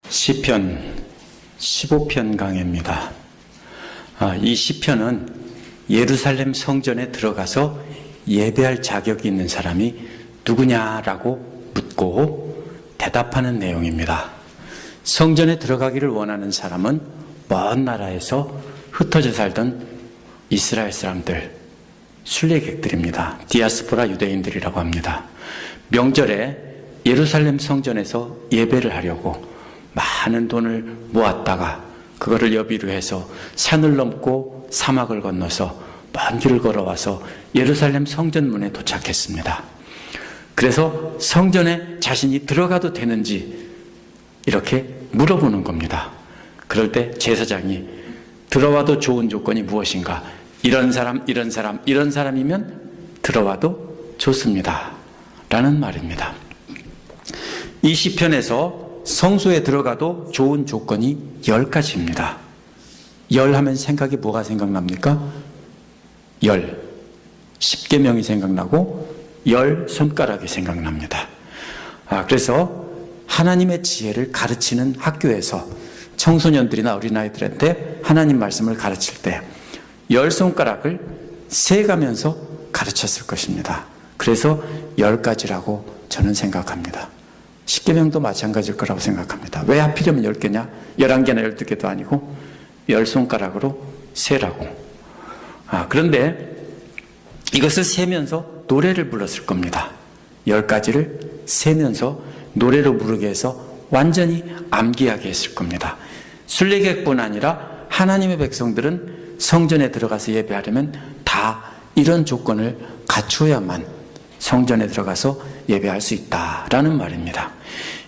시편 15편 강해입니다. 이 시편은 예루살렘 성전에 들어가서 예배할 자격이 있는 사람이 누구냐라고 묻고 대답하는 내용입니다. 성전에 들어가기를 원하는 사람은 먼 나라에서 흩어져 살던 이스라엘 사람들, 순례객들입니다. 디아스포라 유대인들이라고 합니다. 명절에 예루살렘 성전에서 예배를 하려고 많은 돈을 모았다가 그거를 여비로 해서 산을 넘고 사막을 건너서 먼 길을 걸어와서 예루살렘 성전문에 도착했습니다. 그래서 성전에 자신이 들어가도 되는지 이렇게 물어보는 겁니다. 그럴 때 제사장이 들어와도 좋은 조건이 무엇인가? 이런 사람이면 들어와도 좋습니다. 라는 말입니다. 이 시편에서 성소에 들어가도 좋은 조건이 10가지입니다. 열 하면 생각이 뭐가 생각납니까? 열. 10계명이 생각나고 10 손가락이 생각납니다. 그래서 하나님의 지혜를 가르치는 학교에서 청소년들이나 어린아이들한테 하나님 말씀을 가르칠 때 10 손가락을 세가면서 가르쳤을 것입니다. 그래서 10가지라고 저는 생각합니다. 10계명도 마찬가지일 거라고 생각합니다. 왜 하필이면 10개냐? 11개나 12개도 아니고 10 손가락으로 세라고. 그런데 이것을 세면서 노래를 불렀을 겁니다. 10가지를 세면서 노래로 부르게 해서 완전히 암기하게 했을 겁니다. 순례객뿐 아니라 하나님의 백성들은 성전에 들어가서 예배하려면 다 이런 조건을 갖추어야만 성전에 들어가서 예배할 수 있다라는 말입니다.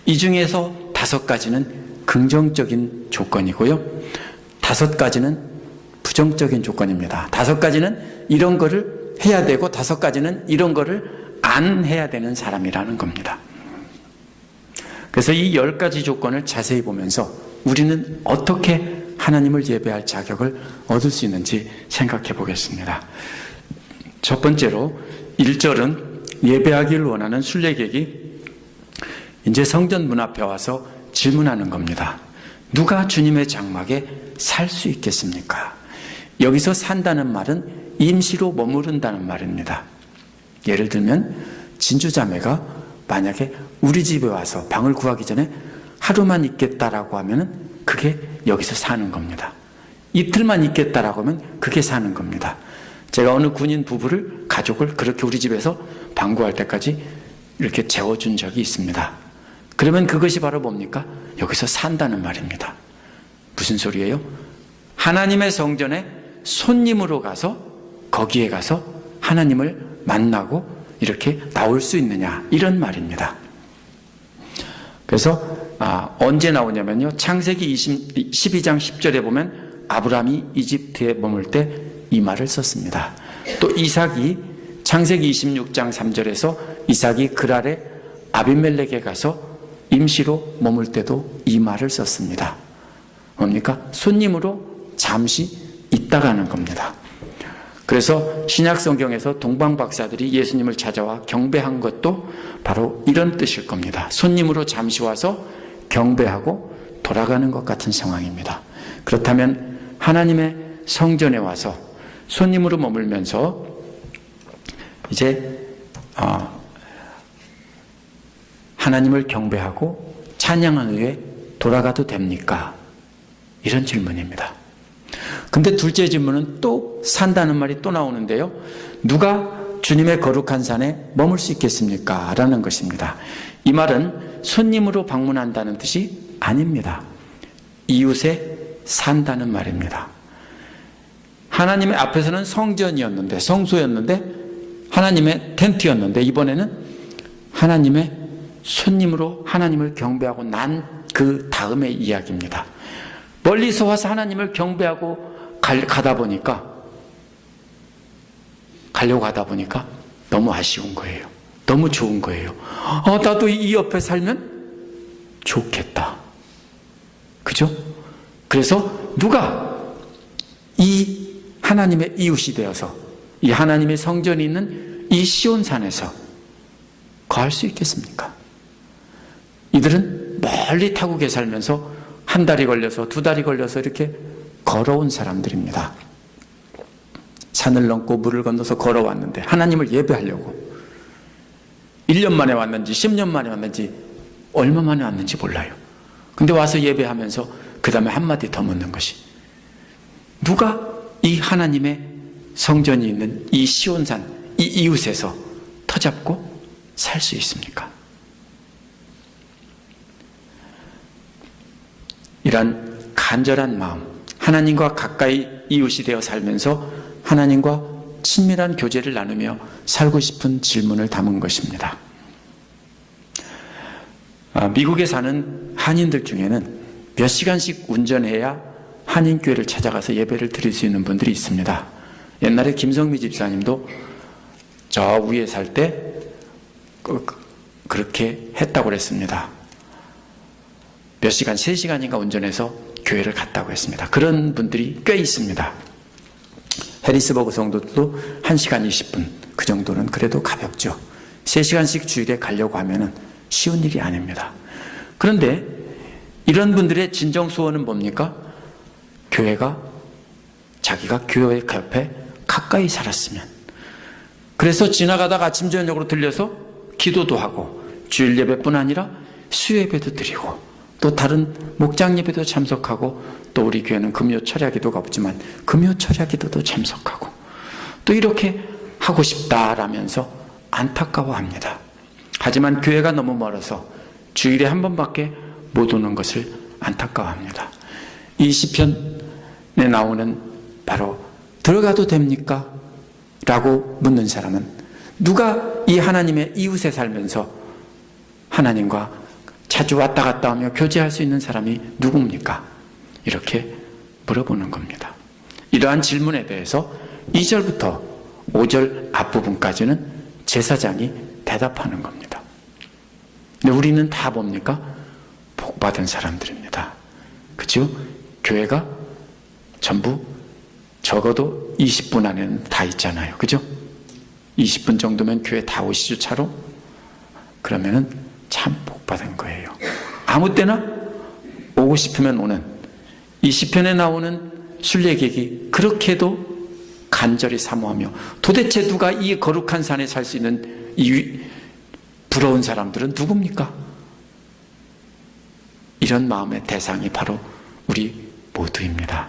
이 중에서 5가지는 긍정적인 조건이고요. 5가지는 부정적인 조건입니다. 5가지는 이런 거를 해야 되고 5가지는 이런 거를 안 해야 되는 사람이라는 겁니다. 그래서 이 10가지 조건을 자세히 보면서 우리는 어떻게 하나님을 예배할 자격을 얻을 수 있는지 생각해 보겠습니다. 첫 번째로 1절은 예배하기를 원하는 순례객이 이제 성전 문 앞에 와서 질문하는 겁니다. 누가 주님의 장막에 살 수 있겠습니까? 여기서 산다는 말은 임시로 머무른다는 말입니다. 예를 들면 진주자매가 만약에 우리 집에 와서 방을 구하기 전에 하루만 있겠다라고 하면은 그게 여기서 사는 겁니다. 이틀만 있겠다라고 하면 그게 사는 겁니다. 제가 어느 군인 부부를, 가족을 그렇게 우리 집에서 방구할 때까지 이렇게 재워준 적이 있습니다. 그러면 그것이 바로 뭡니까? 여기서 산다는 말입니다. 무슨 소리예요? 하나님의 성전에 손님으로 가서 거기에 가서 하나님을 만나고 이렇게 나올 수 있느냐, 이런 말입니다. 그래서 언제 나오냐면요, 창세기 12장 10절에 보면 아브라함이 이집트에 머물 때 이 말을 썼습니다. 또 이삭이 창세기 26장 3절에서 이삭이 그랄에 아비멜렉에 가서 임시로 머물 때도 이 말을 썼습니다. 뭡니까? 손님으로 잠시 있다가 하는 겁니다. 그래서 신약 성경에서 동방 박사들이 예수님을 찾아와 경배한 것도 바로 이런 뜻일 겁니다. 손님으로 잠시 와서 경배하고 돌아가는 것 같은 상황입니다. 그렇다면 하나님의 성전에 와서 손님으로 머물면서 이제 하나님을 경배하고 찬양한 후에 돌아가도 됩니까? 이런 질문입니다. 근데 둘째 질문은 또 산다는 말이 또 나오는데요. 누가 주님의 거룩한 산에 머물 수 있겠습니까? 라는 것입니다. 이 말은 손님으로 방문한다는 뜻이 아닙니다. 이웃에 산다는 말입니다. 하나님의 앞에서는 성전이었는데, 성소였는데, 하나님의 텐트였는데, 이번에는 하나님의 손님으로 하나님을 경배하고 난 그 다음의 이야기입니다. 멀리서 와서 하나님을 경배하고 가려고 하다 보니까 너무 아쉬운 거예요. 너무 좋은 거예요. 나도 이 옆에 살면 좋겠다. 그죠? 그래서 누가 이 하나님의 이웃이 되어서 이 하나님의 성전이 있는 이 시온산에서 거할 수 있겠습니까? 이들은 멀리 타국에 살면서 한 달이 걸려서 두 달이 걸려서 이렇게 걸어온 사람들입니다. 산을 넘고 물을 건너서 걸어왔는데 하나님을 예배하려고 1년 만에 왔는지 10년 만에 왔는지 얼마 만에 왔는지 몰라요. 근데 와서 예배하면서 그 다음에 한마디 더 묻는 것이, 누가 이 하나님의 성전이 있는 이 시온산, 이 이웃에서 터잡고 살 수 있습니까? 이런 간절한 마음, 하나님과 가까이 이웃이 되어 살면서 하나님과 친밀한 교제를 나누며 살고 싶은 질문을 담은 것입니다. 미국에 사는 한인들 중에는 몇 시간씩 운전해야 한인교회를 찾아가서 예배를 드릴 수 있는 분들이 있습니다. 옛날에 김성미 집사님도 저 위에 살 때 그렇게 했다고 그랬습니다. 몇 시간, 3시간인가 운전해서 교회를 갔다고 했습니다. 그런 분들이 꽤 있습니다. 해리스버그 성도들도 1시간 20분, 그 정도는 그래도 가볍죠. 3시간씩 주일에 가려고 하면은 쉬운 일이 아닙니다. 그런데 이런 분들의 진정 소원은 뭡니까? 교회가, 자기가 교회 옆에 가까이 살았으면. 그래서 지나가다가 아침 저녁으로 들려서 기도도 하고 주일 예배뿐 아니라 수요 예배도 드리고 또 다른 목장 예배도 참석하고, 또 우리 교회는 금요 철야 기도가 없지만 금요 철야 기도도 참석하고, 또 이렇게 하고 싶다라면서 안타까워합니다. 하지만 교회가 너무 멀어서 주일에 한 번밖에 못 오는 것을 안타까워합니다. 이 시편에 나오는 바로 들어가도 됩니까? 라고 묻는 사람은, 누가 이 하나님의 이웃에 살면서 하나님과 자주 왔다 갔다 하며 교제할 수 있는 사람이 누굽니까? 이렇게 물어보는 겁니다. 이러한 질문에 대해서 2절부터 5절 앞부분까지는 제사장이 대답하는 겁니다. 근데 우리는 다 뭡니까? 복받은 사람들입니다. 그죠? 교회가 전부 적어도 20분 안에는 다 있잖아요. 그죠? 20분 정도면 교회 다 오시죠, 차로? 그러면은 참 복받은 거예요. 아무 때나 오고 싶으면 오는, 이 시편에 나오는 순례객이 그렇게도 간절히 사모하며, 도대체 누가 이 거룩한 산에 살 수 있는 이 부러운 사람들은 누굽니까? 이런 마음의 대상이 바로 우리 모두입니다.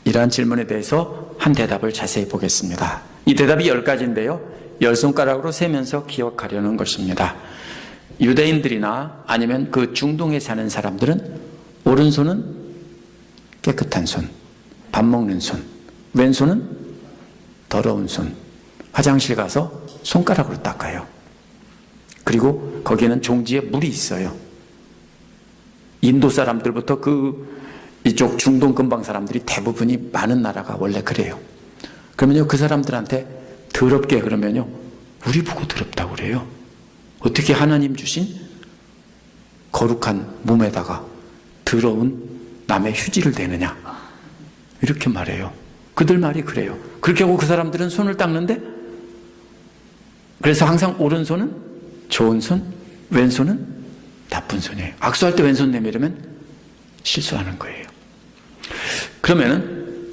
이러한 질문에 대해서 한 대답을 자세히 보겠습니다. 이 대답이 10가지인데요. 10손가락으로 세면서 기억하려는 것입니다. 유대인들이나 아니면 그 중동에 사는 사람들은 오른손은 깨끗한 손, 밥 먹는 손, 왼손은 더러운 손, 화장실 가서 손가락으로 닦아요. 그리고 거기에는 종지에 물이 있어요. 인도 사람들부터 이쪽 중동 근방 사람들이 대부분이 많은 나라가 원래 그래요. 그러면요, 그 사람들한테 더럽게 그러면요, 우리 보고 더럽다고 그래요. 어떻게 하나님 주신 거룩한 몸에다가 더러운 남의 휴지를 대느냐, 이렇게 말해요. 그들 말이 그래요. 그렇게 하고 그 사람들은 손을 닦는데, 그래서 항상 오른손은 좋은 손, 왼손은 나쁜 손이에요. 악수할 때 왼손 내밀으면 실수하는 거예요. 그러면은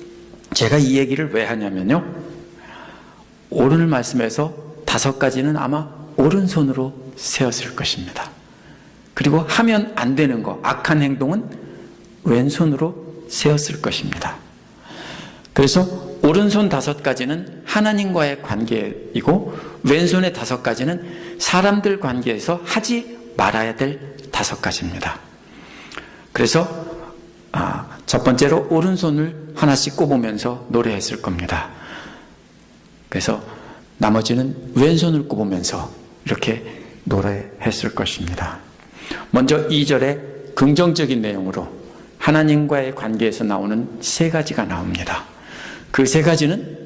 제가 이 얘기를 왜 하냐면요, 오늘 말씀에서 5가지는 아마 오른손으로 세웠을 것입니다. 그리고 하면 안 되는 거, 악한 행동은 왼손으로 세웠을 것입니다. 그래서 오른손 5가지는 하나님과의 관계이고, 왼손의 5가지는 사람들 관계에서 하지 말아야 될 5가지입니다. 그래서 첫 번째로 오른손을 하나씩 꼽으면서 노래했을 겁니다. 그래서 나머지는 왼손을 꼽으면서 이렇게 노래했을 것입니다. 먼저 2절에 긍정적인 내용으로 하나님과의 관계에서 나오는 3가지가 나옵니다. 그 3가지는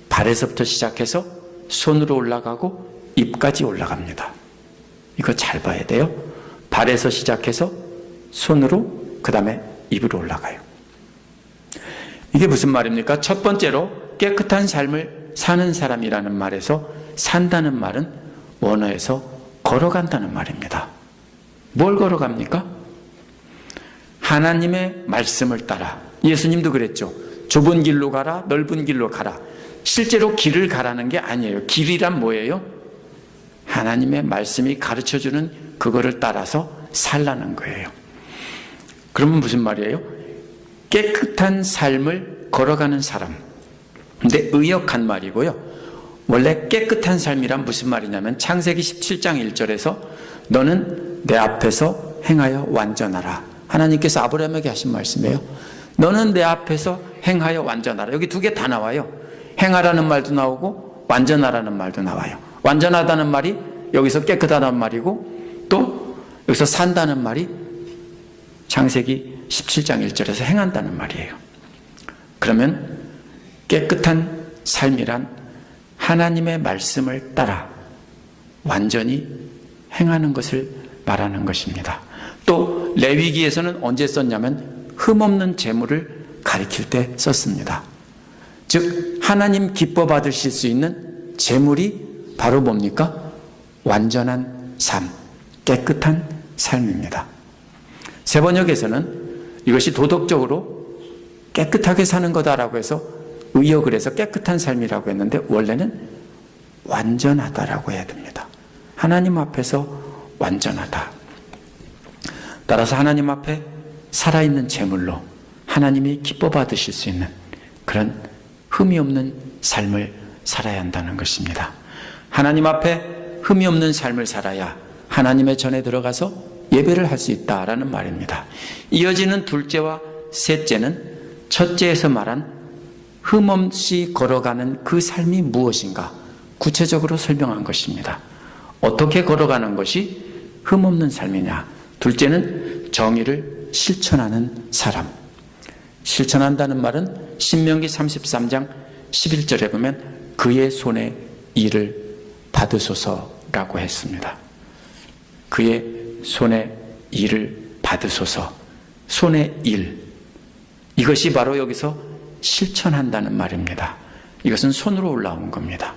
발에서부터 시작해서 손으로 올라가고 입까지 올라갑니다. 이거 잘 봐야 돼요. 발에서 시작해서 손으로, 그 다음에 입으로 올라가요. 이게 무슨 말입니까? 첫 번째로 깨끗한 삶을 사는 사람이라는 말에서 산다는 말은 원어에서 걸어간다는 말입니다. 뭘 걸어갑니까? 하나님의 말씀을 따라. 예수님도 그랬죠. 좁은 길로 가라, 넓은 길로 가라. 실제로 길을 가라는 게 아니에요. 길이란 뭐예요? 하나님의 말씀이 가르쳐주는 그거를 따라서 살라는 거예요. 그러면 무슨 말이에요? 깨끗한 삶을 걸어가는 사람. 근데 의역한 말이고요. 원래 깨끗한 삶이란 무슨 말이냐면 창세기 17장 1절에서 너는 내 앞에서 행하여 완전하라. 하나님께서 아브라함에게 하신 말씀이에요. 너는 내 앞에서 행하여 완전하라. 여기 두 개 다 나와요. 행하라는 말도 나오고 완전하라는 말도 나와요. 완전하다는 말이 여기서 깨끗하다는 말이고 또 여기서 산다는 말이 창세기 17장 1절에서 행한다는 말이에요. 그러면 깨끗한 삶이란 하나님의 말씀을 따라 완전히 행하는 것을 말하는 것입니다. 또 레위기에서는 언제 썼냐면 흠없는 재물을 가리킬 때 썼습니다. 즉 하나님 기뻐 받으실 수 있는 재물이 바로 뭡니까? 완전한 삶, 깨끗한 삶입니다. 세번역에서는 이것이 도덕적으로 깨끗하게 사는 거다라고 해서 의역을 해서 깨끗한 삶이라고 했는데 원래는 완전하다라고 해야 됩니다. 하나님 앞에서 완전하다. 따라서 하나님 앞에 살아있는 제물로 하나님이 기뻐 받으실 수 있는 그런 흠이 없는 삶을 살아야 한다는 것입니다. 하나님 앞에 흠이 없는 삶을 살아야 하나님의 전에 들어가서 예배를 할 수 있다라는 말입니다. 이어지는 둘째와 셋째는 첫째에서 말한 흠없이 걸어가는 그 삶이 무엇인가 구체적으로 설명한 것입니다. 어떻게 걸어가는 것이 흠없는 삶이냐? 둘째는 정의를 실천하는 사람. 실천한다는 말은 신명기 33장 11절에 보면 그의 손에 일을 받으소서라고 했습니다. 그의 손에 일을 받으소서. 손에 일. 이것이 바로 여기서 실천한다는 말입니다. 이것은 손으로 올라온 겁니다.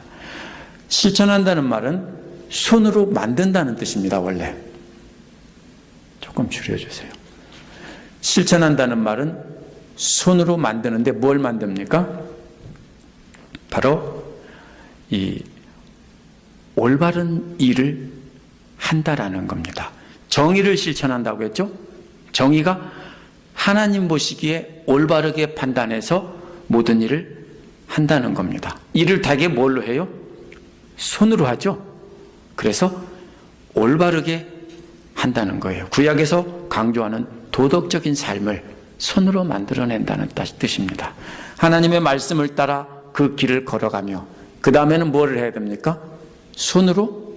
실천한다는 말은 손으로 만든다는 뜻입니다. 원래. 조금 줄여주세요. 실천한다는 말은 손으로 만드는데 뭘 만듭니까? 바로 이 올바른 일을 한다라는 겁니다. 정의를 실천한다고 했죠? 정의가 하나님 보시기에 올바르게 판단해서 모든 일을 한다는 겁니다. 일을 대개 뭘로 해요? 손으로 하죠? 그래서 올바르게 한다는 거예요. 구약에서 강조하는 도덕적인 삶을 손으로 만들어낸다는 뜻입니다. 하나님의 말씀을 따라 그 길을 걸어가며 그 다음에는 뭐를 해야 됩니까? 손으로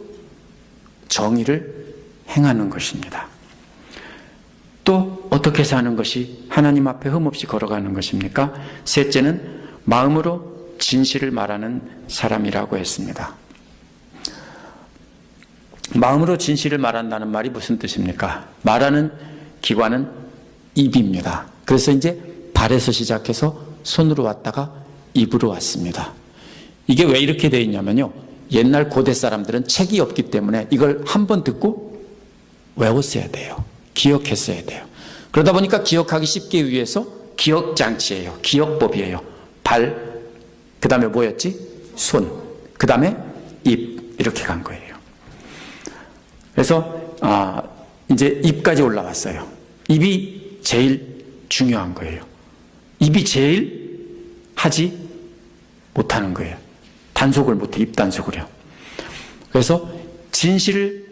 정의를 행하는 것입니다. 또 어떻게 사는 것이 하나님 앞에 흠없이 걸어가는 것입니까? 셋째는 마음으로 진실을 말하는 사람이라고 했습니다. 마음으로 진실을 말한다는 말이 무슨 뜻입니까? 말하는 기관은 입입니다. 그래서 이제 발에서 시작해서 손으로 왔다가 입으로 왔습니다. 이게 왜 이렇게 되어 있냐면요. 옛날 고대 사람들은 책이 없기 때문에 이걸 한 번 듣고 외웠어야 돼요. 기억했어야 돼요. 그러다 보니까 기억하기 쉽게 위해서 기억장치예요. 기억법이에요. 발, 그 다음에 뭐였지? 손, 그 다음에 입, 이렇게 간 거예요. 그래서 이제 입까지 올라왔어요. 입이 제일 중요한 거예요. 입이 제일 하지 못하는 거예요. 단속을 못해, 입단속을요. 그래서 진실을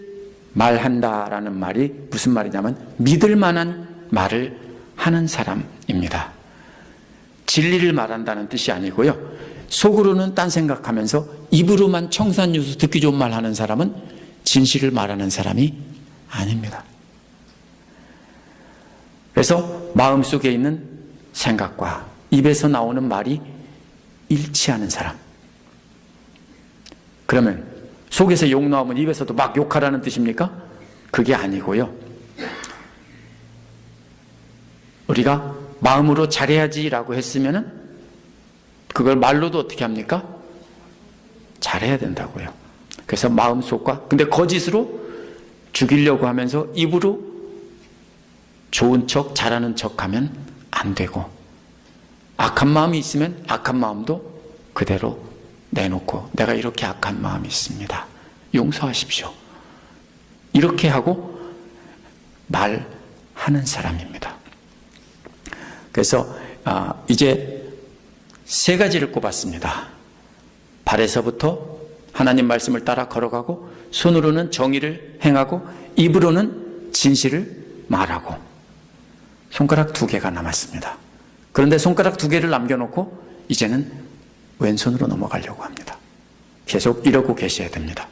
말한다라는 말이 무슨 말이냐면 믿을 만한 말을 하는 사람입니다. 진리를 말한다는 뜻이 아니고요. 속으로는 딴 생각하면서 입으로만 청산유수 듣기 좋은 말 하는 사람은 진실을 말하는 사람이 아닙니다. 그래서 마음속에 있는 생각과 입에서 나오는 말이 일치하는 사람. 그러면 속에서 욕 나오면 입에서도 막 욕하라는 뜻입니까? 그게 아니고요. 우리가 마음으로 잘해야지라고 했으면은 그걸 말로도 어떻게 합니까? 잘해야 된다고요. 그래서 마음속과 근데 거짓으로 죽이려고 하면서 입으로 좋은 척, 잘하는 척 하면 안 되고, 악한 마음이 있으면 악한 마음도 그대로 내놓고, 내가 이렇게 악한 마음이 있습니다, 용서하십시오, 이렇게 하고 말하는 사람입니다. 그래서 이제 세 가지를 꼽았습니다. 발에서부터 하나님 말씀을 따라 걸어가고, 손으로는 정의를 행하고, 입으로는 진실을 말하고, 손가락 2개가 남았습니다. 그런데 손가락 2개를 남겨놓고 이제는 왼손으로 넘어가려고 합니다. 계속 이러고 계셔야 됩니다.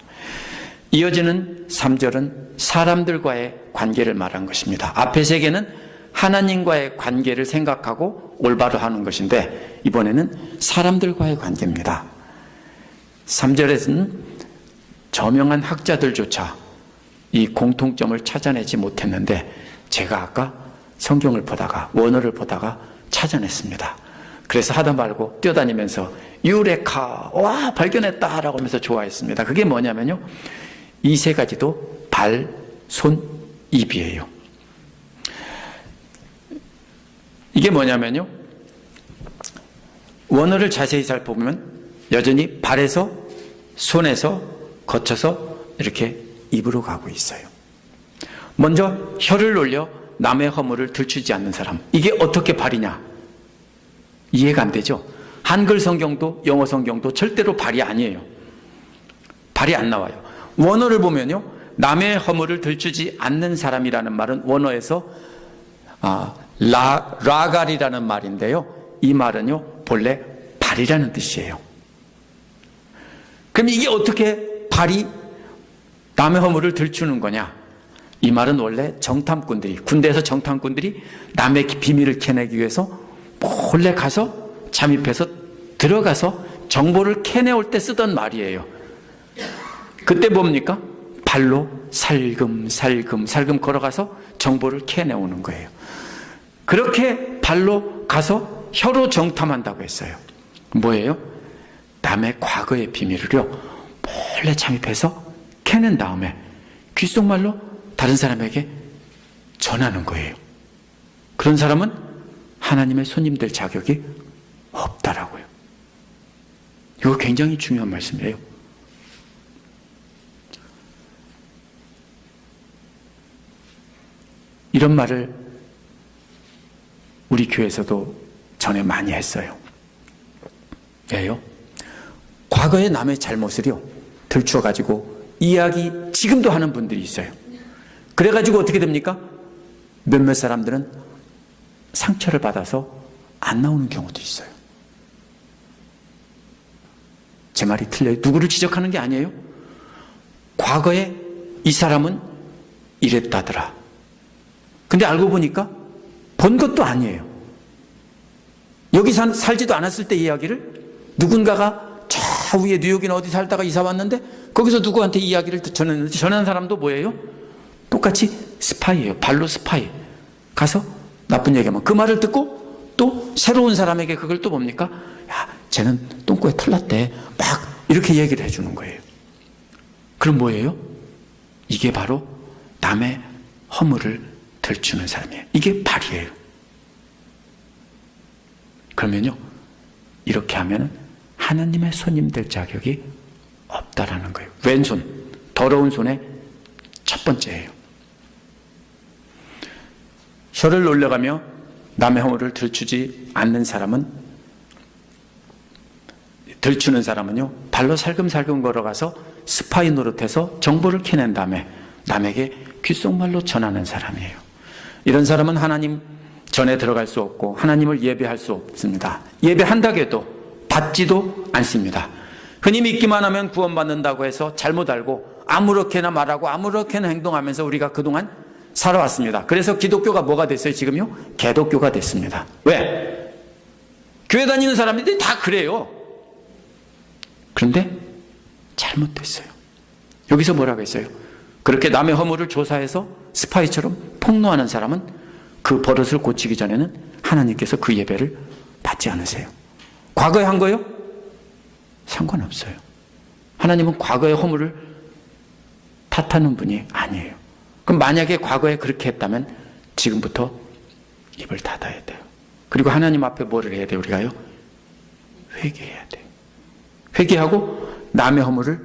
이어지는 3절은 사람들과의 관계를 말한 것입니다. 앞에 3개는 하나님과의 관계를 생각하고 올바로 하는 것인데, 이번에는 사람들과의 관계입니다. 3절에서는 저명한 학자들조차 이 공통점을 찾아내지 못했는데, 제가 아까 성경을 보다가, 원어를 보다가 찾아냈습니다. 그래서 하다 말고 뛰어다니면서 유레카, 와, 발견했다 라고 하면서 좋아했습니다. 그게 뭐냐면요, 이 3가지도 발, 손, 입이에요. 이게 뭐냐면요, 원어를 자세히 살펴보면 여전히 발에서, 손에서 거쳐서 이렇게 입으로 가고 있어요. 먼저 혀를 올려 남의 허물을 들추지 않는 사람, 이게 어떻게 발이냐? 이해가 안 되죠? 한글 성경도 영어 성경도 절대로 발이 아니에요. 발이 안 나와요. 원어를 보면요, 남의 허물을 들추지 않는 사람이라는 말은 원어에서 라갈이라는 말인데요, 이 말은요 본래 발이라는 뜻이에요. 그럼 이게 어떻게 발이 남의 허물을 들추는 거냐? 이 말은 원래 정탐꾼들이, 군대에서 정탐꾼들이 남의 비밀을 캐내기 위해서 몰래 가서 잠입해서 들어가서 정보를 캐내올 때 쓰던 말이에요. 그때 뭡니까? 발로 살금 걸어가서 정보를 캐내오는 거예요. 그렇게 발로 가서 혀로 정탐한다고 했어요. 뭐예요? 남의 과거의 비밀을요 몰래 잠입해서 캐낸 다음에 귓속말로 다른 사람에게 전하는 거예요. 그런 사람은 하나님의 손님 될 자격이 없다라고요. 이거 굉장히 중요한 말씀이에요. 이런 말을 우리 교회에서도 전에 많이 했어요. 왜요? 과거의 남의 잘못을요 들추어가지고 이야기 지금도 하는 분들이 있어요. 그래가지고 어떻게 됩니까? 몇몇 사람들은 상처를 받아서 안 나오는 경우도 있어요. 제 말이 틀려요? 누구를 지적하는 게 아니에요. 과거에 이 사람은 이랬다더라. 근데 알고 보니까 본 것도 아니에요. 여기 살지도 않았을 때 이야기를 누군가가 저 위에 뉴욕이나 어디 살다가 이사 왔는데 거기서 누구한테 이야기를 전했는데, 전한 사람도 뭐예요? 똑같이 스파이예요. 발로 스파이. 가서 나쁜 얘기하면 그 말을 듣고 또 새로운 사람에게 그걸 또 뭡니까? 야, 쟤는 똥꼬에 털 났대. 막 이렇게 얘기를 해주는 거예요. 그럼 뭐예요? 이게 바로 남의 허물을 들추는 사람이에요. 이게 발이에요. 그러면요, 이렇게 하면 하나님의 손님 될 자격이 없다라는 거예요. 왼손, 더러운 손의 첫 번째예요. 혀를 놀려가며 남의 허물을 들추지 않는 사람은, 들추는 사람은요 발로 살금살금 걸어가서 스파이 노릇해서 정보를 캐낸 다음에 남에게 귓속말로 전하는 사람이에요. 이런 사람은 하나님 전에 들어갈 수 없고 하나님을 예배할 수 없습니다. 예배한다고 해도 받지도 않습니다. 흔히 믿기만 하면 구원받는다고 해서 잘못 알고 아무렇게나 말하고 아무렇게나 행동하면서 우리가 그동안 살아왔습니다. 그래서 기독교가 뭐가 됐어요? 지금요? 개독교가 됐습니다. 왜? 교회 다니는 사람들이 다 그래요. 그런데 잘못됐어요. 여기서 뭐라고 했어요? 그렇게 남의 허물을 조사해서 스파이처럼 폭로하는 사람은 그 버릇을 고치기 전에는 하나님께서 그 예배를 받지 않으세요. 과거에 한 거요? 상관없어요. 하나님은 과거의 허물을 탓하는 분이 아니에요. 그럼 만약에 과거에 그렇게 했다면 지금부터 입을 닫아야 돼요. 그리고 하나님 앞에 뭐를 해야 돼요? 우리가요? 회개해야 돼요. 회개하고 남의 허물을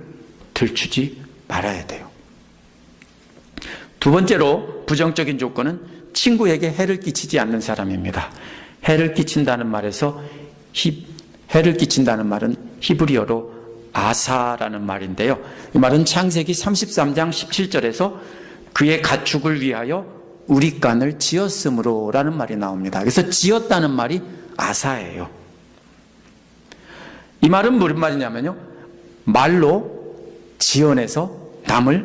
들추지 말아야 돼요. 두 번째로 부정적인 조건은 친구에게 해를 끼치지 않는 사람입니다. 해를 끼친다는 말에서 해를 끼친다는 말은 히브리어로 아사라는 말인데요. 이 말은 창세기 33장 17절에서 그의 가축을 위하여 우리간을 지었으므로 라는 말이 나옵니다. 그래서 지었다는 말이 아사예요. 이 말은 무슨 말이냐면요, 말로 지어내서 남을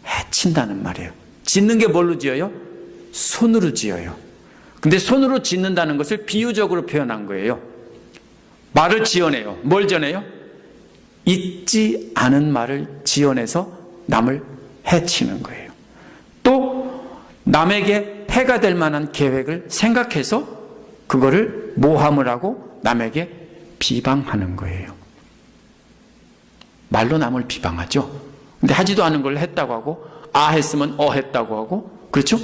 해친다는 말이에요. 짓는 게 뭘로 지어요? 손으로 지어요. 근데 손으로 짓는다는 것을 비유적으로 표현한 거예요. 말을 지어내요. 뭘 지어내요? 있지 않은 말을 지어내서 남을 해치는 거예요. 또 남에게 해가 될 만한 계획을 생각해서 그거를 모함을 하고 남에게 비방하는 거예요. 말로 남을 비방하죠. 근데 하지도 않은 걸 했다고 하고, 아 했으면 했다고 하고, 그렇죠?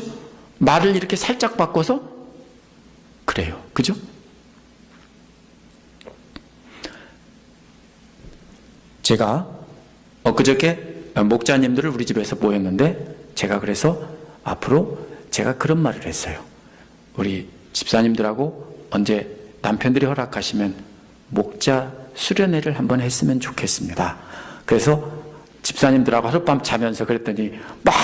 말을 이렇게 살짝 바꿔서 그래요. 그죠? 제가 엊그저께 목자님들을 우리 집에서 모였는데, 제가 그래서 앞으로 제가 그런 말을 했어요. 우리 집사님들하고 언제 남편들이 허락하시면 목자 수련회를 한번 했으면 좋겠습니다. 그래서 집사님들하고 하룻밤 자면서 그랬더니 막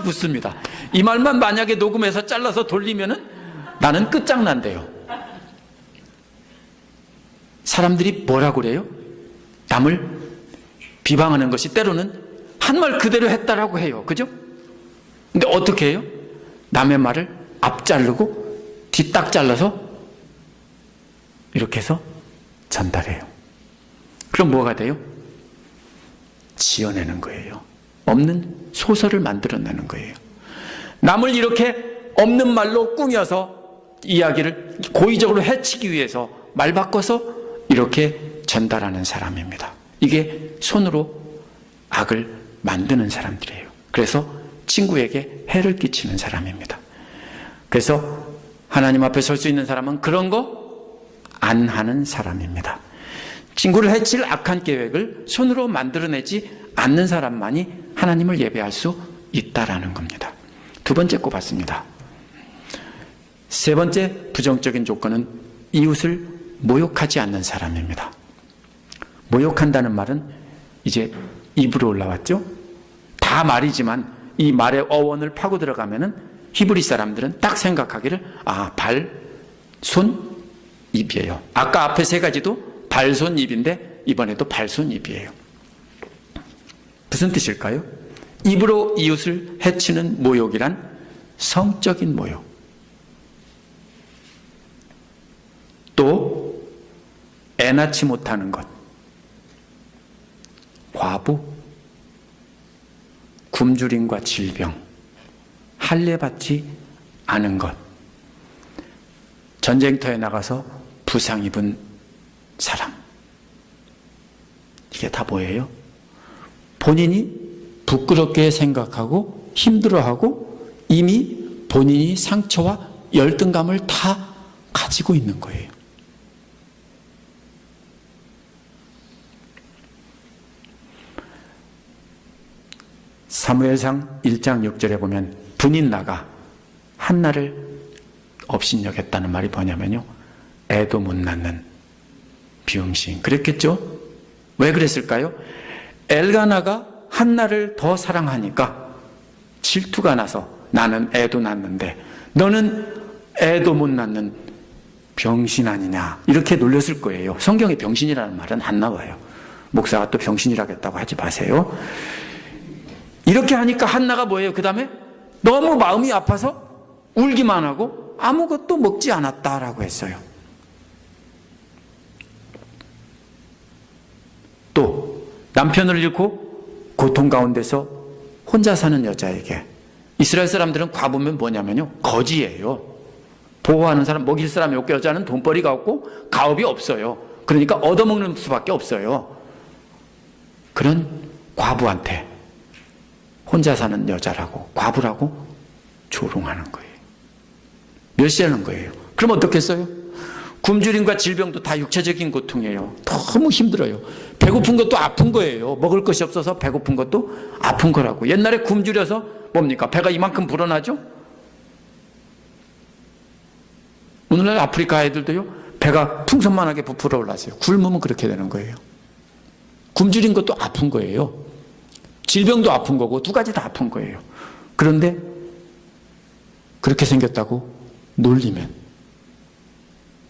웃습니다. 이 말만 만약에 녹음해서 잘라서 돌리면은 나는 끝장난대요. 사람들이 뭐라고 그래요? 남을 비방하는 것이 때로는 한 말 그대로 했다라고 해요. 그죠? 근데 어떻게 해요? 남의 말을 앞 자르고 뒤 딱 잘라서 이렇게 해서 전달해요. 그럼 뭐가 돼요? 지어내는 거예요. 없는 소설을 만들어내는 거예요. 남을 이렇게 없는 말로 꾸며서 이야기를 고의적으로 해치기 위해서 말 바꿔서 이렇게 전달하는 사람입니다. 이게 손으로 악을 만드는 사람들이에요. 그래서 친구에게 해를 끼치는 사람입니다. 그래서 하나님 앞에 설 수 있는 사람은 그런 거 안 하는 사람입니다. 친구를 해칠 악한 계획을 손으로 만들어내지 않는 사람만이 하나님을 예배할 수 있다라는 겁니다. 두 번째 꼽았습니다. 세 번째 부정적인 조건은 이웃을 모욕하지 않는 사람입니다. 모욕한다는 말은 이제 입으로 올라왔죠. 다 말이지만 이 말의 어원을 파고 들어가면은 히브리 사람들은 딱 생각하기를 발, 손, 입이에요. 아까 앞에 세 가지도 발, 손, 입인데 이번에도 발, 손, 입이에요. 무슨 뜻일까요? 입으로 이웃을 해치는 모욕이란 성적인 모욕, 또 애 낳지 못하는 것, 과부, 굶주림과 질병, 할례받지 않은 것, 전쟁터에 나가서 부상 입은 사람, 이게 다 뭐예요? 본인이 부끄럽게 생각하고 힘들어하고 이미 본인이 상처와 열등감을 다 가지고 있는 거예요. 사무엘상 1장 6절에 보면 분인나가 한나를 업신여겼다는 말이 뭐냐면요, 애도 못 낳는 비음신. 그랬겠죠? 왜 그랬을까요? 엘가나가 한나를 더 사랑하니까 질투가 나서 나는 애도 낳는데 너는 애도 못 낳는 병신 아니냐, 이렇게 놀렸을 거예요. 성경에 병신이라는 말은 안 나와요. 목사가 또 병신이라겠다고 하지 마세요. 이렇게 하니까 한나가 뭐예요? 그 다음에 너무 마음이 아파서 울기만 하고 아무것도 먹지 않았다라고 했어요. 또 남편을 잃고 고통 가운데서 혼자 사는 여자에게, 이스라엘 사람들은 과부면 뭐냐면요, 거지예요. 보호하는 사람, 먹일 사람이 없고 여자는 돈벌이가 없고 가업이 없어요. 그러니까 얻어먹는 수밖에 없어요. 그런 과부한테 혼자 사는 여자라고, 과부라고 조롱하는 거예요. 멸시하는 거예요. 그럼 어떻겠어요? 굶주림과 질병도 다 육체적인 고통이에요. 너무 힘들어요. 배고픈 것도 아픈 거예요. 먹을 것이 없어서 배고픈 것도 아픈 거라고. 옛날에 굶주려서 뭡니까? 배가 이만큼 불어나죠? 오늘날 아프리카 아이들도요, 배가 풍선만하게 부풀어 올라서요. 굶으면 그렇게 되는 거예요. 굶주린 것도 아픈 거예요. 질병도 아픈 거고, 두 가지 다 아픈 거예요. 그런데 그렇게 생겼다고 놀리면,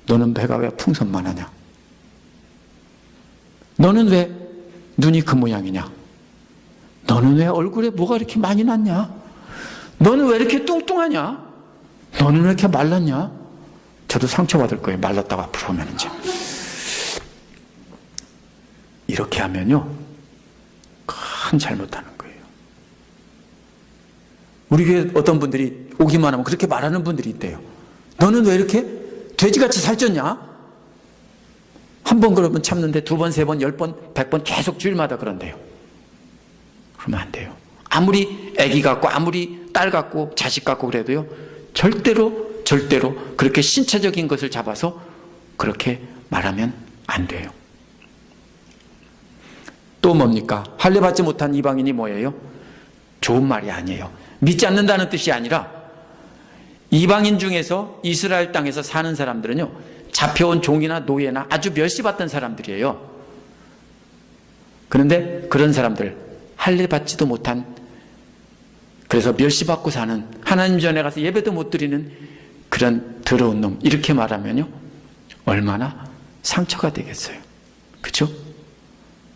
너는 배가 왜 풍선만하냐? 너는 왜 눈이 그 모양이냐? 너는 왜 얼굴에 뭐가 이렇게 많이 났냐? 너는 왜 이렇게 뚱뚱하냐? 너는 왜 이렇게 말랐냐? 저도 상처받을 거예요. 말랐다고 앞으로 오면 이제. 이렇게 하면요, 큰 잘못하는 거예요. 우리 교회 어떤 분들이 오기만 하면 그렇게 말하는 분들이 있대요. 너는 왜 이렇게 돼지같이 살쪘냐? 한 번 그러면 참는데 두 번, 세 번, 10번, 100번 계속 주일마다 그런대요. 그러면 안 돼요. 아무리 아기 같고 아무리 딸 같고 자식 같고 그래도요, 절대로 그렇게 신체적인 것을 잡아서 그렇게 말하면 안 돼요. 또 뭡니까? 할례받지 못한 이방인이 뭐예요? 좋은 말이 아니에요. 믿지 않는다는 뜻이 아니라, 이방인 중에서 이스라엘 땅에서 사는 사람들은요, 잡혀온 종이나 노예나 아주 멸시받던 사람들이에요. 그런데 그런 사람들, 할례받지도 못한, 그래서 멸시받고 사는, 하나님 전에 가서 예배도 못 드리는 그런 더러운 놈, 이렇게 말하면요, 얼마나 상처가 되겠어요. 그렇죠?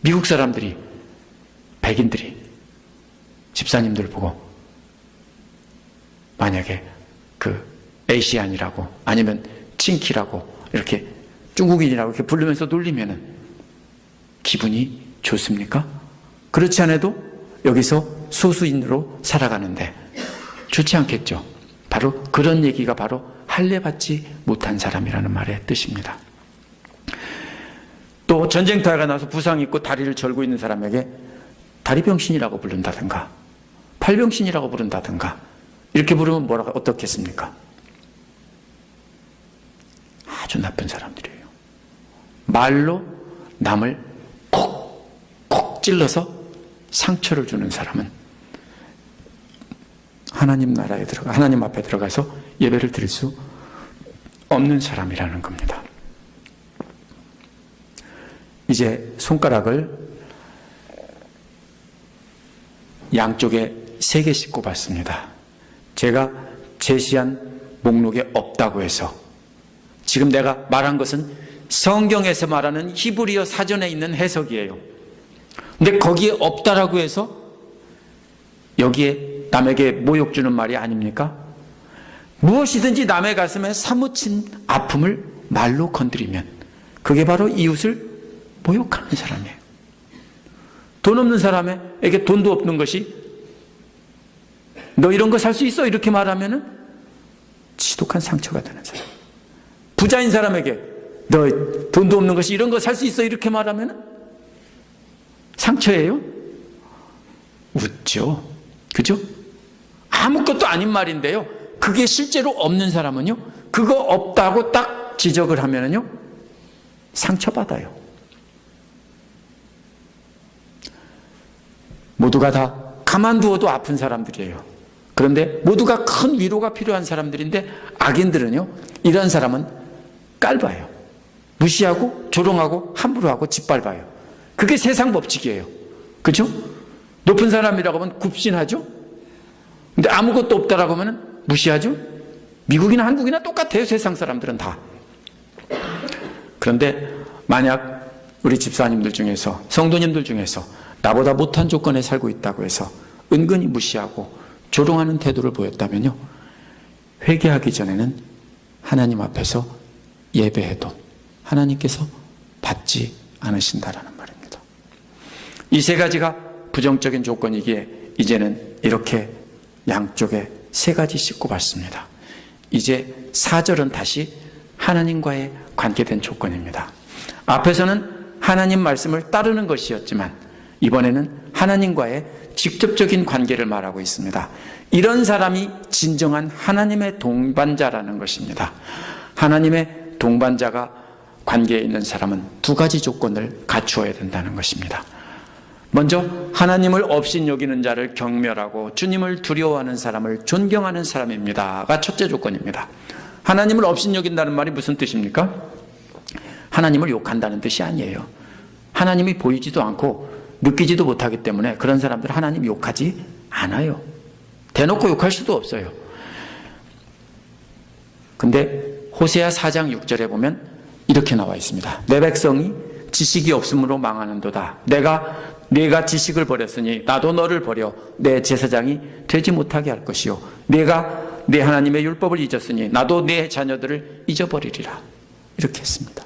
미국 사람들이, 백인들이 집사님들 보고 만약에 그 에이시안이라고 아니면 칭키라고 이렇게 중국인이라고 이렇게 부르면서 놀리면은 기분이 좋습니까? 그렇지 않아도 여기서 소수인으로 살아가는데 좋지 않겠죠. 바로 그런 얘기가 바로 할례받지 못한 사람이라는 말의 뜻입니다. 또 전쟁터에 나서 부상 입고 다리를 절고 있는 사람에게 다리병신이라고 부른다든가 팔병신이라고 부른다든가 이렇게 부르면 뭐라고 어떻겠습니까? 아주 나쁜 사람들이에요. 말로 남을 콕콕 찔러서 상처를 주는 사람은 하나님 나라에 들어가, 하나님 앞에 들어가서 예배를 드릴 수 없는 사람이라는 겁니다. 이제 손가락을 양쪽에 3개씩 꼽았습니다. 제가 제시한 목록에 없다고 해서, 지금 내가 말한 것은 성경에서 말하는 히브리어 사전에 있는 해석이에요. 근데 거기에 없다라고 해서 여기에 남에게 모욕 주는 말이 아닙니까? 무엇이든지 남의 가슴에 사무친 아픔을 말로 건드리면 그게 바로 이웃을 모욕하는 사람이에요. 돈 없는 사람에게 돈도 없는 것이 너 이런 거 살 수 있어? 이렇게 말하면은 지독한 상처가 되는 사람. 부자인 사람에게 너 돈도 없는 것이 이런 거 살 수 있어? 이렇게 말하면은 상처예요? 웃죠. 그죠? 아무것도 아닌 말인데요, 그게 실제로 없는 사람은요, 그거 없다고 딱 지적을 하면은요, 상처받아요. 모두가 다 가만두어도 아픈 사람들이에요. 그런데 모두가 큰 위로가 필요한 사람들인데, 악인들은요, 이런 사람은 깔봐요. 무시하고 조롱하고 함부로 하고 짓밟아요. 그게 세상 법칙이에요. 그렇죠? 높은 사람이라고 하면 굽신하죠? 근데 아무것도 없다라고 하면 무시하죠? 미국이나 한국이나 똑같아요. 세상 사람들은 다. 그런데 만약 우리 집사님들 중에서, 성도님들 중에서 나보다 못한 조건에 살고 있다고 해서 은근히 무시하고 조롱하는 태도를 보였다면요, 회개하기 전에는 하나님 앞에서 예배해도 하나님께서 받지 않으신다라는 말입니다. 이 3가지가 부정적인 조건이기에 이제는 이렇게 양쪽에 3가지씩 꼽았습니다. 이제 4절은 다시 하나님과의 관계된 조건입니다. 앞에서는 하나님 말씀을 따르는 것이었지만 이번에는 하나님과의 직접적인 관계를 말하고 있습니다. 이런 사람이 진정한 하나님의 동반자라는 것입니다. 하나님의 동반자가 관계에 있는 사람은 두 가지 조건을 갖추어야 된다는 것입니다. 먼저 하나님을 업신여기는 자를 경멸하고 주님을 두려워하는 사람을 존경하는 사람입니다가 첫째 조건입니다. 하나님을 업신여긴다는 말이 무슨 뜻입니까? 하나님을 욕한다는 뜻이 아니에요. 하나님이 보이지도 않고 느끼지도 못하기 때문에 그런 사람들은 하나님 욕하지 않아요. 대놓고 욕할 수도 없어요. 근데 호세아 4장 6절에 보면 이렇게 나와 있습니다. 내 백성이 지식이 없음으로 망하는도다. 내가 지식을 버렸으니 나도 너를 버려 내 제사장이 되지 못하게 할 것이요. 내가 내 하나님의 율법을 잊었으니 나도 내 자녀들을 잊어버리리라. 이렇게 했습니다.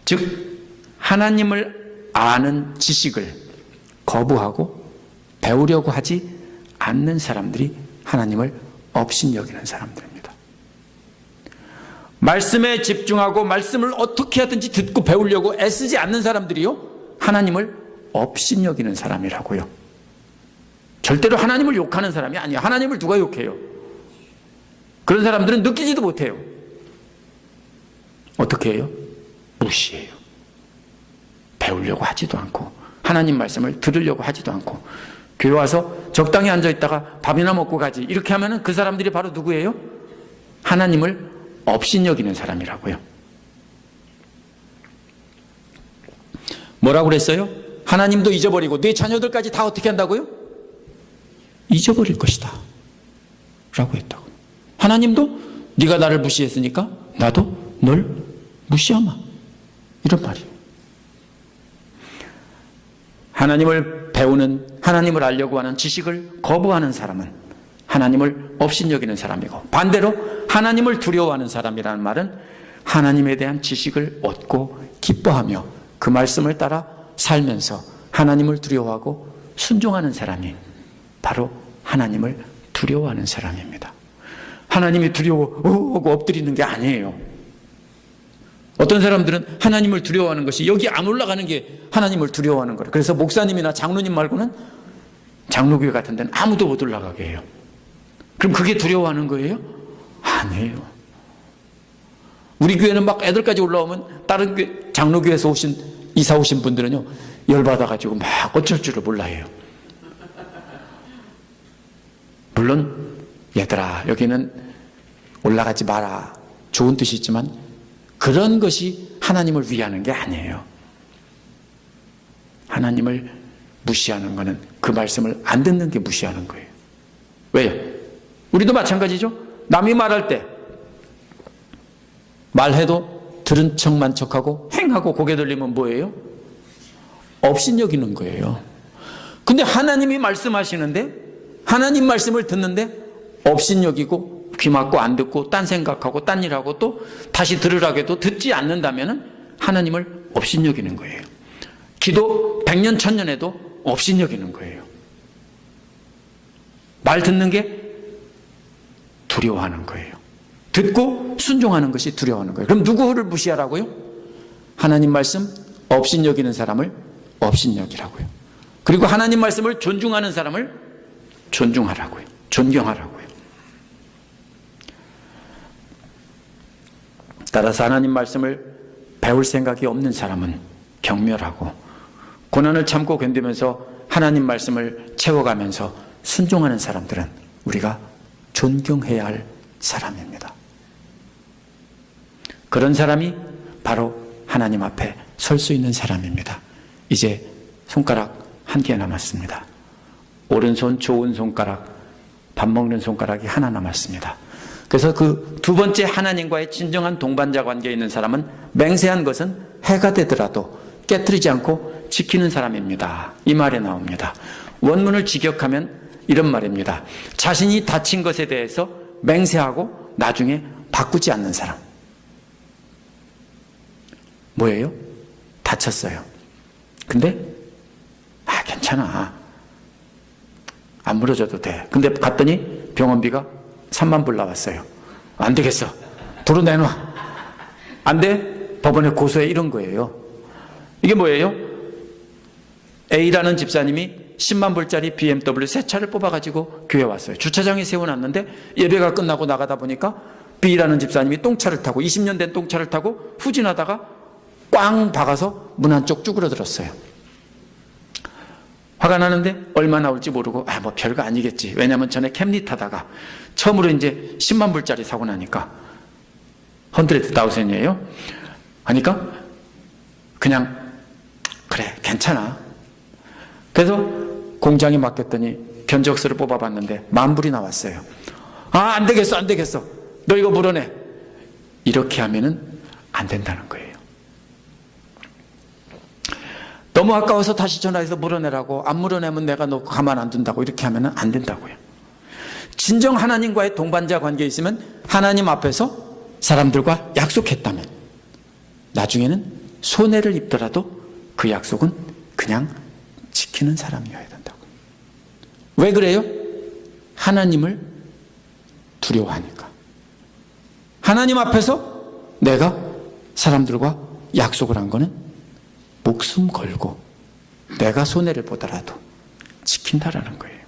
즉 하나님을 아는 지식을 거부하고 배우려고 하지 않는 사람들이 하나님을 업신여기는 사람들입니다. 말씀에 집중하고 말씀을 어떻게 하든지 듣고 배우려고 애쓰지 않는 사람들이요, 하나님을 업신여기는 사람이라고요. 절대로 하나님을 욕하는 사람이 아니에요. 하나님을 누가 욕해요? 그런 사람들은 느끼지도 못해요. 어떻게 해요? 무시해요. 배우려고 하지도 않고 하나님 말씀을 들으려고 하지도 않고 교회 와서 적당히 앉아있다가 밥이나 먹고 가지 이렇게 하면 그 사람들이 바로 누구예요? 하나님을 업신여기는 사람이라고요. 뭐라고 그랬어요? 하나님도 잊어버리고 네 자녀들까지 다 어떻게 한다고요? 잊어버릴 것이다 라고 했다고. 하나님도 네가 나를 무시했으니까 나도 널 무시하마, 이런 말이에요. 하나님을 배우는, 하나님을 알려고 하는 지식을 거부하는 사람은 하나님을 업신여기는 사람이고, 반대로 하나님을 두려워하는 사람이라는 말은 하나님에 대한 지식을 얻고 기뻐하며 그 말씀을 따라 살면서 하나님을 두려워하고 순종하는 사람이 바로 하나님을 두려워하는 사람입니다. 하나님이 두려워하고 엎드리는 게 아니에요. 어떤 사람들은 하나님을 두려워하는 것이 여기 안 올라가는 게 하나님을 두려워하는 거예요. 그래서 목사님이나 장로님 말고는 장로교회 같은 데는 아무도 못 올라가게 해요. 그럼 그게 두려워하는 거예요? 아니에요. 우리 교회는 막 애들까지 올라오면 다른 교회, 장로교회에서 이사 오신 분들은요, 열받아가지고 막 어쩔 줄을 몰라 해요. 물론 얘들아 여기는 올라가지 마라, 좋은 뜻이 있지만 그런 것이 하나님을 위하는 게 아니에요. 하나님을 무시하는 거는 그 말씀을 안 듣는 게 무시하는 거예요. 왜요? 우리도 마찬가지죠. 남이 말할 때 말해도 들은 척만 척하고 행하고 고개 돌리면 뭐예요? 업신여기는 거예요. 근데 하나님이 말씀하시는데, 하나님 말씀을 듣는데 업신여기고 귀 막고 안 듣고 딴 생각하고 딴 일하고 또 다시 들으라고 해도 듣지 않는다면 하나님을 업신여기는 거예요. 기도 100년 1000년 해도 업신여기는 거예요. 말 듣는 게 두려워하는 거예요. 듣고 순종하는 것이 두려워하는 거예요. 그럼 누구를 무시하라고요? 하나님 말씀 업신여기는 사람을 업신여기라고요. 그리고 하나님 말씀을 존중하는 사람을 존중하라고요. 존경하라고요. 따라서 하나님 말씀을 배울 생각이 없는 사람은 경멸하고, 고난을 참고 견디면서 하나님 말씀을 채워가면서 순종하는 사람들은 우리가 존경해야 할 사람입니다. 그런 사람이 바로 하나님 앞에 설 수 있는 사람입니다. 이제 손가락 한 개 남았습니다. 오른손 좋은 손가락, 밥 먹는 손가락이 하나 남았습니다. 그래서 그 두 번째 하나님과의 진정한 동반자 관계에 있는 사람은 맹세한 것은 해가 되더라도 깨트리지 않고 지키는 사람입니다. 이 말에 나옵니다. 원문을 직역하면 이런 말입니다. 자신이 다친 것에 대해서 맹세하고 나중에 바꾸지 않는 사람. 뭐예요? 다쳤어요. 근데 괜찮아, 안 물어줘도 돼. 근데 갔더니 병원비가 3만 불 나왔어요. 안 되겠어, 도로 내놔. 안 돼? 법원에 고소해. 이런 거예요. 이게 뭐예요? A라는 집사님이 10만 불짜리 BMW 새 차를 뽑아가지고 교회 왔어요. 주차장에 세워놨는데 예배가 끝나고 나가다 보니까 B라는 집사님이 똥차를 타고 20년 된 똥차를 타고 후진하다가 꽝 박아서 문 한쪽 쭈그러들었어요. 화가 나는데 얼마 나올지 모르고 뭐 별거 아니겠지. 왜냐하면 전에 캠리 타다가 처음으로 이제 10만 불짜리 사고 나니까 100,000이에요. 하니까 그냥 그래 괜찮아. 그래서 공장에 맡겼더니 견적서를 뽑아봤는데 10,000불이 나왔어요. 안 되겠어 안 되겠어. 너 이거 물어내. 이렇게 하면은 안 된다는 거예요. 너무 아까워서 다시 전화해서 물어내라고, 안 물어내면 내가 너 가만 안 둔다고 이렇게 하면 안 된다고요. 진정 하나님과의 동반자 관계에 있으면 하나님 앞에서 사람들과 약속했다면 나중에는 손해를 입더라도 그 약속은 그냥 지키는 사람이어야 된다고. 왜 그래요? 하나님을 두려워하니까. 하나님 앞에서 내가 사람들과 약속을 한 거는 목숨 걸고 내가 손해를 보더라도 지킨다라는 거예요.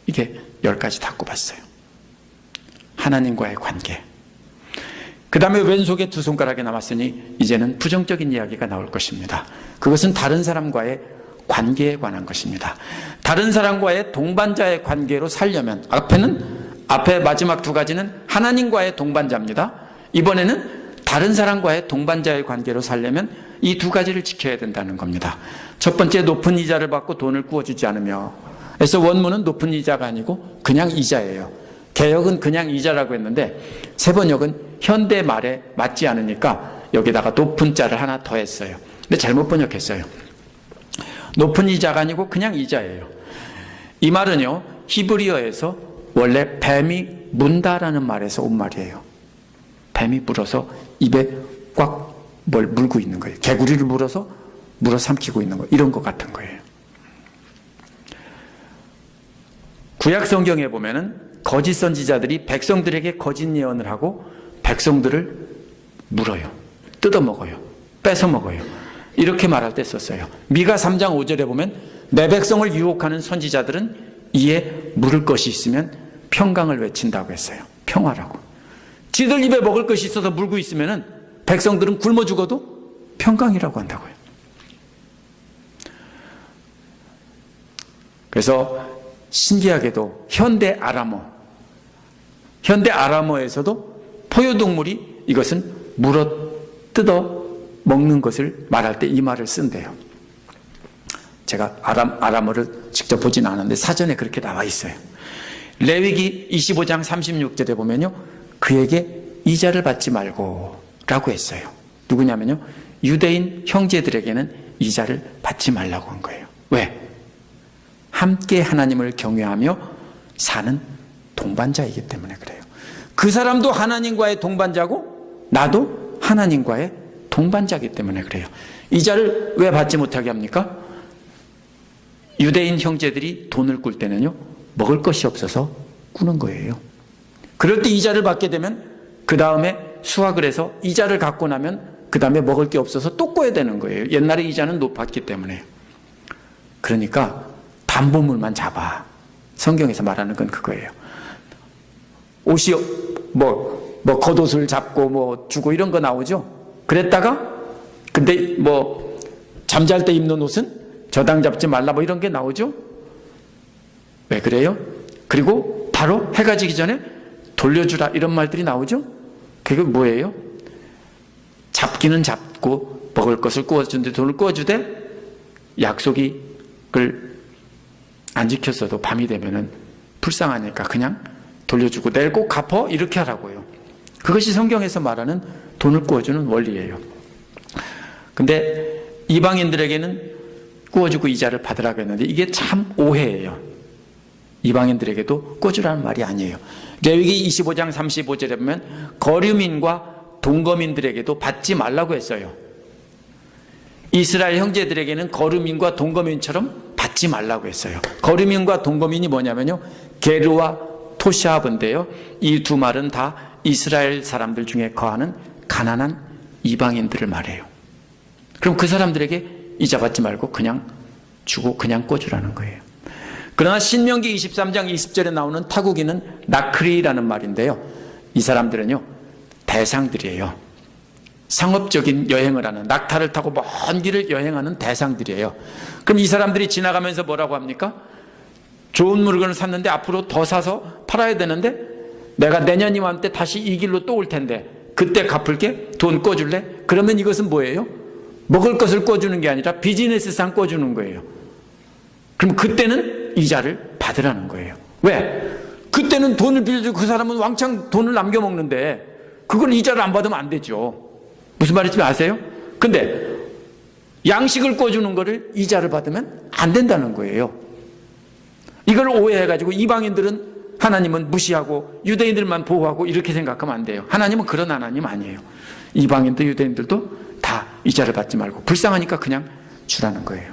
이게 10가지 다 꼽았어요. 하나님과의 관계. 그 다음에 왼손에 2손가락이 남았으니 이제는 부정적인 이야기가 나올 것입니다. 그것은 다른 사람과의 관계에 관한 것입니다. 다른 사람과의 동반자의 관계로 살려면 앞에 마지막 2가지는 하나님과의 동반자입니다. 이번에는 다른 사람과의 동반자의 관계로 살려면 이 2가지를 지켜야 된다는 겁니다. 첫 번째, 높은 이자를 받고 돈을 구워주지 않으며. 그래서 원문은 높은 이자가 아니고 그냥 이자예요. 개역은 그냥 이자라고 했는데 세번역은 현대 말에 맞지 않으니까 여기다가 높은 자를 하나 더 했어요. 근데 잘못 번역했어요. 높은 이자가 아니고 그냥 이자예요. 이 말은요, 히브리어에서 원래 뱀이 문다라는 말에서 온 말이에요. 뱀이 물어서 입에 꽉 뭘 물고 있는 거예요. 개구리를 물어서 물어 삼키고 있는 거, 이런 것 같은 거예요. 구약 성경에 보면은 거짓 선지자들이 백성들에게 거짓 예언을 하고 백성들을 물어요. 뜯어먹어요. 뺏어먹어요. 이렇게 말할 때 썼어요. 미가 3장 5절에 보면 내 백성을 유혹하는 선지자들은 이에 물을 것이 있으면 평강을 외친다고 했어요. 평화라고. 지들 입에 먹을 것이 있어서 물고 있으면은 백성들은 굶어 죽어도 평강이라고 한다고요. 그래서 신기하게도 현대 아람어에서도 포효동물이 이것은 물어 뜯어 먹는 것을 말할 때 이 말을 쓴대요. 제가 아람어를 직접 보진 않았는데 사전에 그렇게 나와 있어요. 레위기 25장 36절에 보면요, 그에게 이자를 받지 말고 라고 했어요. 누구냐면요, 유대인 형제들에게는 이자를 받지 말라고 한 거예요. 왜? 함께 하나님을 경외하며 사는 동반자이기 때문에 그래요. 그 사람도 하나님과의 동반자고 나도 하나님과의 동반자이기 때문에 그래요. 이자를 왜 받지 못하게 합니까? 유대인 형제들이 돈을 꿀 때는요, 먹을 것이 없어서 꾸는 거예요. 그럴 때 이자를 받게 되면 그 다음에 수확을 해서 이자를 갖고 나면 그 다음에 먹을 게 없어서 또 꿔야 되는 거예요. 옛날에 이자는 높았기 때문에. 그러니까 담보물만 잡아. 성경에서 말하는 건 그거예요. 옷이 겉옷을 잡고 주고 이런 거 나오죠. 그랬다가 근데 잠잘 때 입는 옷은 저당 잡지 말라 이런 게 나오죠. 왜 그래요? 그리고 바로 해가 지기 전에 돌려주라 이런 말들이 나오죠. 그게 뭐예요? 잡기는 잡고 먹을 것을 구워주는데 돈을 구워주되 약속을 안 지켰어도 밤이 되면은 불쌍하니까 그냥 돌려주고 내일 꼭 갚어 이렇게 하라고요. 그것이 성경에서 말하는 돈을 구워주는 원리예요. 근데 이방인들에게는 구워주고 이자를 받으라고 했는데 이게 참 오해예요. 이방인들에게도 구워주라는 말이 아니에요. 레위기 25장 35절에 보면 거류민과 동거민들에게도 받지 말라고 했어요. 이스라엘 형제들에게는 거류민과 동거민처럼 받지 말라고 했어요. 거류민과 동거민이 뭐냐면요, 게르와 토샤브인데요, 이 두 말은 다 이스라엘 사람들 중에 거하는 가난한 이방인들을 말해요. 그럼 그 사람들에게 이자 받지 말고 그냥 주고 그냥 꿔주라는 거예요. 그러나 신명기 23장 20절에 나오는 타국인은 나크리라는 말인데요. 이 사람들은요, 대상들이에요. 상업적인 여행을 하는, 낙타를 타고 먼 길을 여행하는 대상들이에요. 그럼 이 사람들이 지나가면서 뭐라고 합니까? 좋은 물건을 샀는데 앞으로 더 사서 팔아야 되는데 내가 내년 이맘때 다시 이 길로 또 올 텐데 그때 갚을게? 돈 꿔줄래? 그러면 이것은 뭐예요? 먹을 것을 꿔주는 게 아니라 비즈니스상 꿔주는 거예요. 그럼 그때는 이자를 받으라는 거예요. 왜? 그때는 돈을 빌려주고 그 사람은 왕창 돈을 남겨먹는데 그걸 이자를 안 받으면 안 되죠. 무슨 말인지 아세요? 근데 양식을 꿔주는 거를 이자를 받으면 안 된다는 거예요. 이걸 오해해가지고 이방인들은 하나님은 무시하고 유대인들만 보호하고 이렇게 생각하면 안 돼요. 하나님은 그런 하나님 아니에요. 이방인도 유대인들도 다 이자를 받지 말고 불쌍하니까 그냥 주라는 거예요.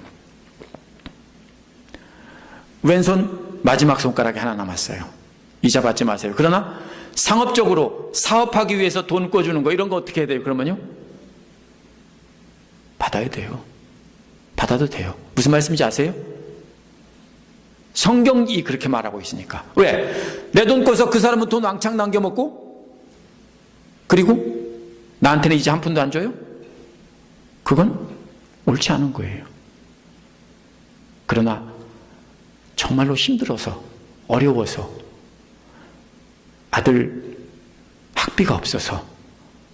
왼손 마지막 손가락에 하나 남았어요. 이자 받지 마세요. 그러나 상업적으로 사업하기 위해서 돈 꿔주는 거 이런 거 어떻게 해야 돼요? 그러면요? 받아야 돼요. 받아도 돼요. 무슨 말씀인지 아세요? 성경이 그렇게 말하고 있으니까. 왜? 내 돈 꿔서 그 사람은 돈 왕창 남겨먹고 그리고 나한테는 이제 한 푼도 안 줘요? 그건 옳지 않은 거예요. 그러나 정말로 힘들어서 어려워서 아들 학비가 없어서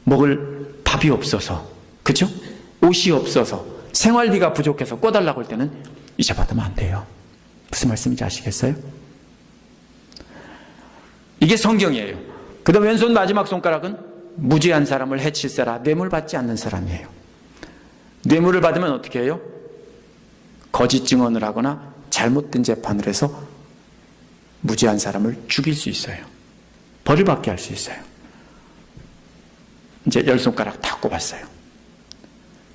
먹을 밥이 없어서 그죠? 옷이 없어서 생활비가 부족해서 꿔달라고 할 때는 이자 받으면 안 돼요. 무슨 말씀인지 아시겠어요? 이게 성경이에요. 그 다음 왼손 마지막 손가락은 무지한 사람을 해칠세라 뇌물 받지 않는 사람이에요. 뇌물을 받으면 어떻게 해요? 거짓 증언을 하거나 잘못된 재판을 해서 무지한 사람을 죽일 수 있어요. 벌을 받게 할 수 있어요. 이제 10손가락 다 꼽았어요.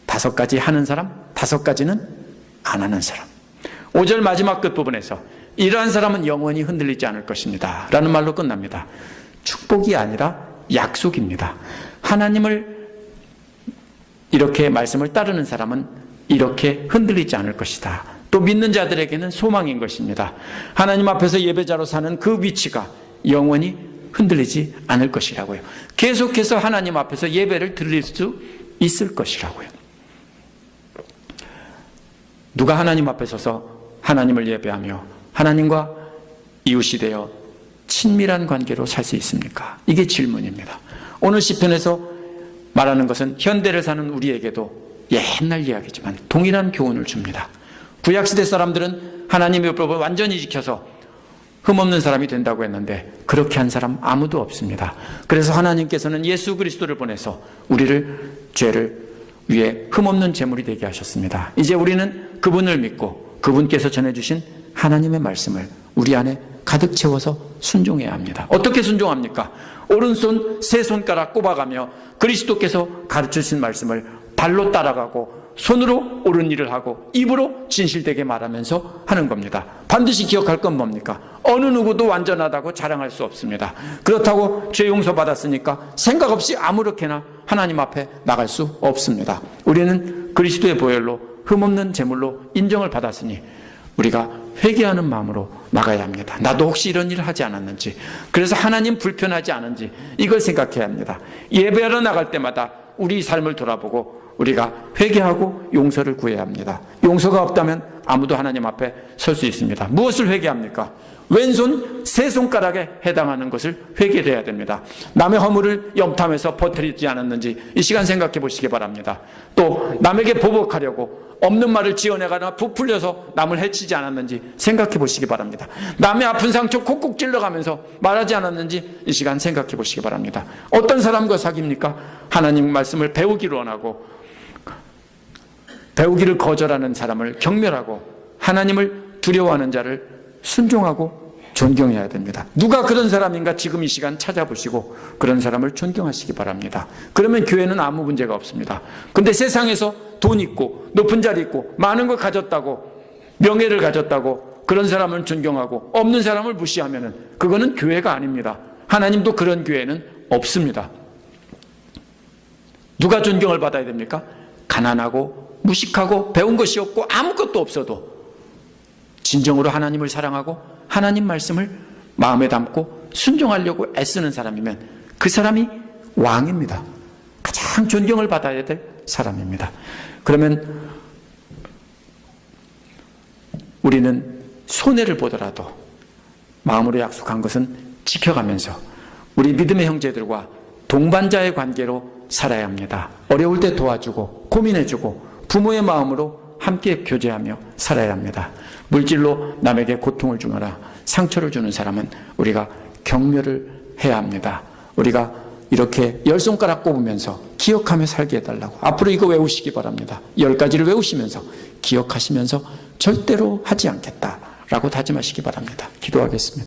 5가지 하는 사람, 5가지는 안 하는 사람. 5절 마지막 끝부분에서 이러한 사람은 영원히 흔들리지 않을 것입니다 라는 말로 끝납니다. 축복이 아니라 약속입니다. 하나님을 이렇게 말씀을 따르는 사람은 이렇게 흔들리지 않을 것이다. 또 믿는 자들에게는 소망인 것입니다. 하나님 앞에서 예배자로 사는 그 위치가 영원히 흔들리지 않을 것이라고요. 계속해서 하나님 앞에서 예배를 드릴 수 있을 것이라고요. 누가 하나님 앞에 서서 하나님을 예배하며 하나님과 이웃이 되어 친밀한 관계로 살 수 있습니까? 이게 질문입니다. 오늘 시편에서 말하는 것은 현대를 사는 우리에게도 옛날 이야기지만 동일한 교훈을 줍니다. 구약시대 사람들은 하나님의 율법을 완전히 지켜서 흠없는 사람이 된다고 했는데 그렇게 한 사람 아무도 없습니다. 그래서 하나님께서는 예수 그리스도를 보내서 우리를 죄를 위해 흠없는 제물이 되게 하셨습니다. 이제 우리는 그분을 믿고 그분께서 전해주신 하나님의 말씀을 우리 안에 가득 채워서 순종해야 합니다. 어떻게 순종합니까? 오른손 세 손가락 꼽아가며 그리스도께서 가르치신 말씀을 발로 따라가고 손으로 옳은 일을 하고 입으로 진실되게 말하면서 하는 겁니다. 반드시 기억할 건 뭡니까? 어느 누구도 완전하다고 자랑할 수 없습니다. 그렇다고 죄 용서 받았으니까 생각 없이 아무렇게나 하나님 앞에 나갈 수 없습니다. 우리는 그리스도의 보혈로 흠없는 제물로 인정을 받았으니 우리가 회개하는 마음으로 나가야 합니다. 나도 혹시 이런 일을 하지 않았는지, 그래서 하나님 불편하지 않은지 이걸 생각해야 합니다. 예배하러 나갈 때마다 우리 삶을 돌아보고 우리가 회개하고 용서를 구해야 합니다. 용서가 없다면 아무도 하나님 앞에 설 수 있습니다. 무엇을 회개합니까? 왼손 세 손가락에 해당하는 것을 회개해야 됩니다. 남의 허물을 염탐해서 퍼뜨리지 않았는지 이 시간 생각해 보시기 바랍니다. 또 남에게 보복하려고 없는 말을 지어내거나 부풀려서 남을 해치지 않았는지 생각해 보시기 바랍니다. 남의 아픈 상처 콕콕 찔러가면서 말하지 않았는지 이 시간 생각해 보시기 바랍니다. 어떤 사람과 사귑니까? 하나님 말씀을 배우기를 원하고 배우기를 거절하는 사람을 경멸하고 하나님을 두려워하는 자를 순종하고 존경해야 됩니다. 누가 그런 사람인가 지금 이 시간 찾아보시고 그런 사람을 존경하시기 바랍니다. 그러면 교회는 아무 문제가 없습니다. 근데 세상에서 돈 있고 높은 자리 있고 많은 걸 가졌다고 명예를 가졌다고 그런 사람을 존경하고 없는 사람을 무시하면은 그거는 교회가 아닙니다. 하나님도 그런 교회는 없습니다. 누가 존경을 받아야 됩니까? 가난하고 무식하고 배운 것이 없고 아무것도 없어도 진정으로 하나님을 사랑하고 하나님 말씀을 마음에 담고 순종하려고 애쓰는 사람이면 그 사람이 왕입니다. 가장 존경을 받아야 될 사람입니다. 그러면 우리는 손해를 보더라도 마음으로 약속한 것은 지켜가면서 우리 믿음의 형제들과 동반자의 관계로 살아야 합니다. 어려울 때 도와주고 고민해주고 부모의 마음으로 함께 교제하며 살아야 합니다. 물질로 남에게 고통을 주거나 상처를 주는 사람은 우리가 경멸을 해야 합니다. 우리가 이렇게 10손가락 꼽으면서 기억하며 살게 해달라고. 앞으로 이거 외우시기 바랍니다. 10가지를 외우시면서 기억하시면서 절대로 하지 않겠다라고 다짐하시기 바랍니다. 기도하겠습니다.